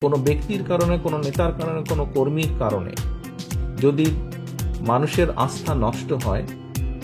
কোনো ব্যক্তির কারণে, কোনো নেতার কারণে, কোনো কর্মীর কারণে যদি মানুষের আস্থা নষ্ট হয়,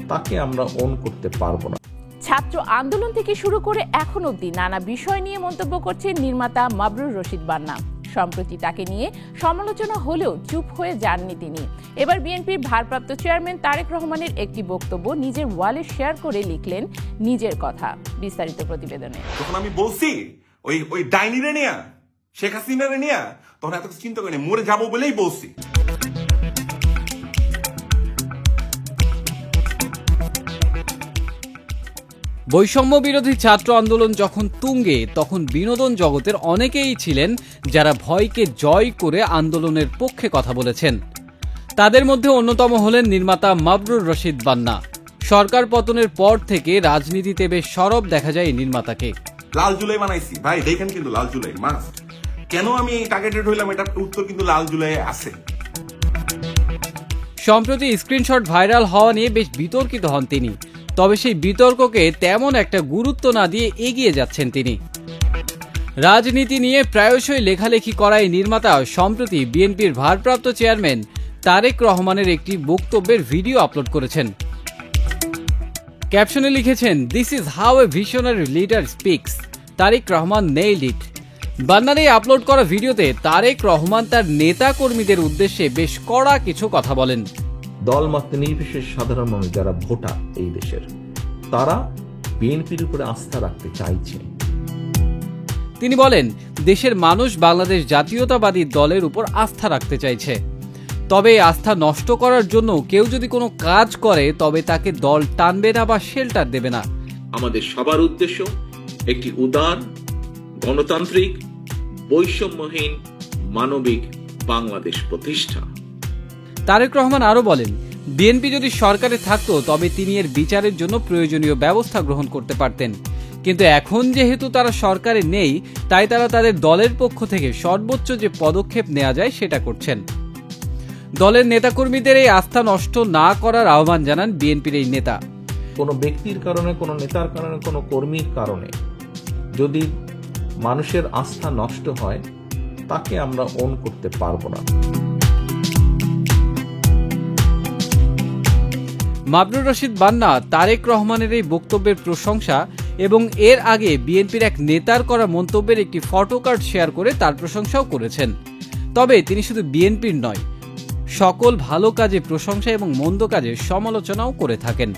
তাকে আমরা ওন করতে পারবো না। ছাত্র আন্দোলন থেকে শুরু করে এখন অবধি নানা বিষয় নিয়ে মন্তব্য করছেন নির্মাতা মাবরুর রশিদ বান্না। সম্প্রতি তাকে নিয়ে সমালোচনা হলেও চুপ হয়ে যাননি তিনি। এবার বিএনপির ভারপ্রাপ্ত চেয়ারম্যান তারেক রহমানের একটি বক্তব্য নিজের ওয়ালে শেয়ার করে লিখলেন নিজের কথা। বিস্তারিত প্রতিবেদনে। যখন আমি বলছি ওই ডাইনিরে নিয়া, শেখ হাসিনারে নিয়া, তখন এত চিন্তা করিনি, মরে যাবো বলেই বলছি। বৈষম্য বিরোধী ছাত্র আন্দোলন যখন তুঙ্গে, তখন বিনোদন জগতের অনেকেই ছিলেন যারা ভয়কে জয় করে আন্দোলনের পক্ষে কথা বলেছেন। তাদের মধ্যে অন্যতম হলেন নির্মাতা মাবরুর রশিদ বান্না। সরকার পতনের পর থেকে রাজনীতিতে বেশ সরব দেখা যায় নির্মাতাকে। লাল জুলাই বানাইছি ভাই, দেখেন কিন্তু লাল জুলাই মাস্ট। কেন আমি টার্গেটেড হইলাম, এটার উত্তর কিন্তু লাল জুলাই আছে। সম্প্রতি স্ক্রিনশট ভাইরাল হওয়া নিয়ে বেশ বিতর্কিত হন তিনি। তবে সেই বিতর্ককে তেমন একটা গুরুত্ব না দিয়ে এগিয়ে যাচ্ছেন তিনি। রাজনীতি নিয়ে প্রায়শই লেখালেখি করায় নির্মাতা সম্প্রতি বিএনপির ভারপ্রাপ্ত চেয়ারম্যান তারেক রহমানের একটি বক্তব্যের ভিডিও আপলোড করেছেন। ক্যাপশনে লিখেছেন, "this is how a visionary leader speaks, Tarique Rahman nailed it." বান্নার এই আপলোড করা ভিডিওতে তারেক রহমান তার নেতা কর্মীদের উদ্দেশ্যে বেশ কড়া কিছু কথা বলেন। দলমত নির্বিশেষ সাধারণ মানুষ যারা ভোটার এই দেশের, তারা বিএনপির উপরে আস্থা রাখতে চাইছে। তিনি বলেন, দেশের মানুষ বাংলাদেশ জাতীয়তাবাদী দলের উপর আস্থা রাখতে চাইছে। তবে এই আস্থা নষ্ট করার জন্য কেউ যদি কোনো কাজ করে, তবে তাকে দল টানবে না বা শেল্টার দেবে না। আমাদের সবার উদ্দেশ্য একটি উদার, গণতান্ত্রিক, বৈষম্যহীন, মানবিক বাংলাদেশ প্রতিষ্ঠা। তারেক রহমান আরো বলেন, বিএনপি যদি সরকারে থাকতো তবে তিনি এর বিচারের জন্য প্রয়োজনীয় ব্যবস্থা গ্রহণ করতে পারতেন। কিন্তু এখন যেহেতু তারা সরকারে নেই, তাই তারা তাদের দলের পক্ষ থেকে সর্বোচ্চ যে পদক্ষেপ নেওয়া যায় সেটা করছেন। দলের নেতাকর্মীদের এই আস্থা নষ্ট না করার আহ্বান জানান বিএনপির এই নেতা। কোনো ব্যক্তির কারণে, কোনো নেতার কারণে, কোনো কর্মীর কারণে যদি মানুষের আস্থা নষ্ট হয়, তাকে আমরা ওন করতে পারবো না। মাবরুর রশিদ বান্না তারেক রহমানের এই বক্তব্যের প্রশংসা এবং এর আগে বিএনপির এক নেতার করা মন্তব্যের একটি ফটোকার্ড শেয়ার করে তার প্রশংসাও করেছেন। তবে তিনি শুধু বিএনপির নয়, সকল ভালো কাজে প্রশংসা এবং মন্দ কাজে সমালোচনাও করে থাকেন।